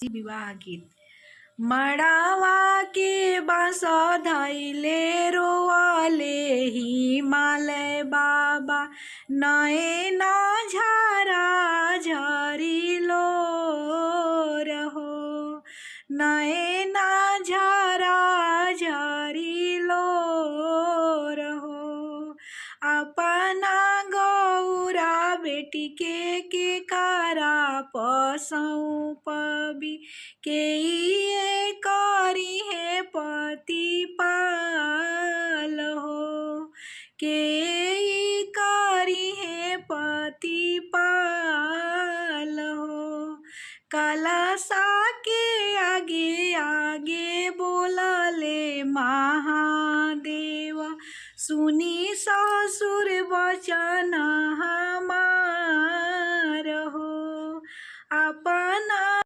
तुलसी विवाह गीत। मड़ावा के बाँस धैले रोअले हिमालय बाबा, नैना झरा झरिलो रहो, नैना झरा झरिलो रहो। अपना गौरा बेटी के कारा पसौं पबी, के ये करी है पति पाल हो, के ई करी है पति पाल हो। कलशा के आगे आगे बोलले महादेव, सुनी ससुर वचन हमार हो। अपना